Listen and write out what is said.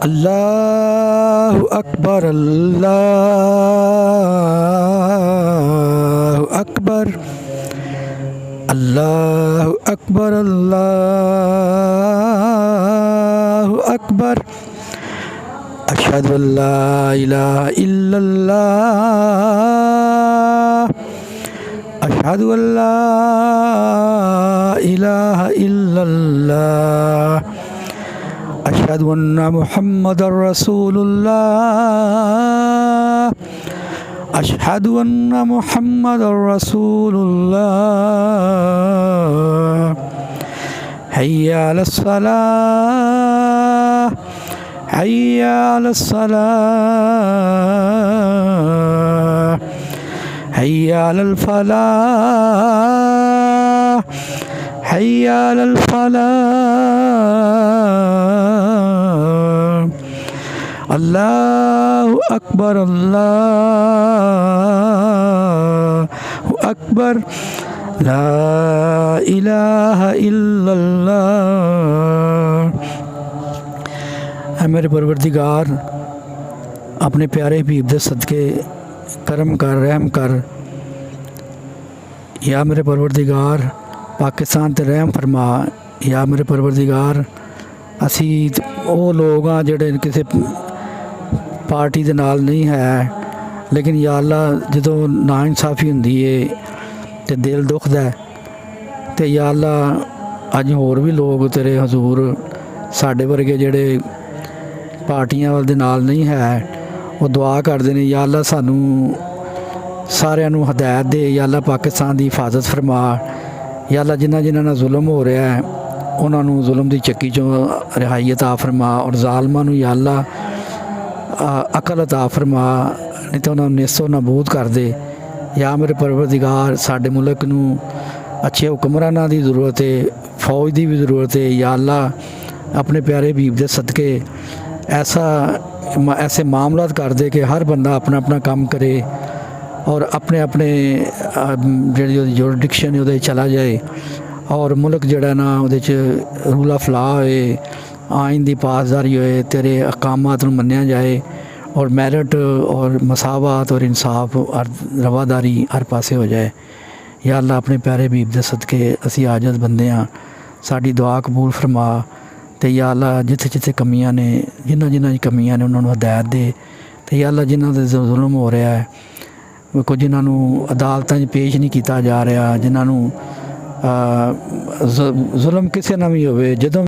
अल्लाहु अकबर अल्लाहु अकबर अल्लाहु अकबर अल्लाहु अकबर। अशहदु अल्ला इलाहा इल्लल्लाह अशहदु अल्ला इलाहा इल्लल्लाह अशहदु अन्ना मुहम्मदर रसूलुल्लाह अशहदु अन्ना मुहम्मदर रसूलुल्लाह। हय्या अलस सलाह हय्या अलस सलाह हय्या अलल फलाह हय्या अलल फलाह। अल्लाहु अकबर अल्लाहु अकबर ला इलाहा इल्लल्लाह। ऐ मेरे परवरदिगार, अपने प्यारे हबीब दे सदके करम कर, रहम कर। या मेरे परवरदिगार, पाकिस्तान ते रहम फरमा। या मेरे परवरदिगार, असी वो लोग हाँ जिहड़े किसी पार्टी दे नाल नहीं है, लेकिन या अल्लाह जदों नाइंसाफ़ी हुंदी है ते दिल दुखदा है। ते या अल्लाह अज होर भी लोग तेरे हजूर साडे वर्गे जिहड़े पार्टियां दे नाल नहीं है, वो दुआ करते हैं या अल्लाह सानू सारिਆਂ ਨੂੰ हदायत दे। या अल्लाह पाकिस्तान की हिफाजत फरमा। या अल्लाह जिन्हां नाल जुल्म हो रहा है उन्होंने जुल्म की चक्की चों रिहाई अता फरमा, और जालमां नूं या अल्लाह अकल अता फरमा, नहीं तो उन्होंने नेस्तो नाबूद कर दे। या मेरे परवरदिगार, साडे मुल्क नूं अच्छे हुक्मरानां की जरूरत है, फौज की भी जरूरत है। या अल्लाह अपने प्यारे हबीब दे सदके ऐसे मामलात कर दे कि हर बंदा अपना अपना काम करे और अपने अपने जी जुरिडिक्शन है चला जाए, और मुल्क जड़ा ना वो रूल ऑफ लॉ होए, आइन की पासदारी होए, तेरे अहकामात नूं मन्निया जाए, और मैरिट और मसावत और इंसाफ और रवादारी हर पासे हो जाए। या अल्लाह अपने प्यारे हबीब दे सदके असी आजत बंदे हाँ, साडी दुआ कबूल फरमा। तो या अल्लाह जिथे जिथे कमियां ने, जिन्हां कमियां ने उन्होंने हदायत दे। तो या अल्लाह जिन्हां दे जुल्म हो रहा है, कोई जिन्होंने अदालतों पेश नहीं किया जा रहा, जिन्होंने जुल्म किसी ना भी हो, जदों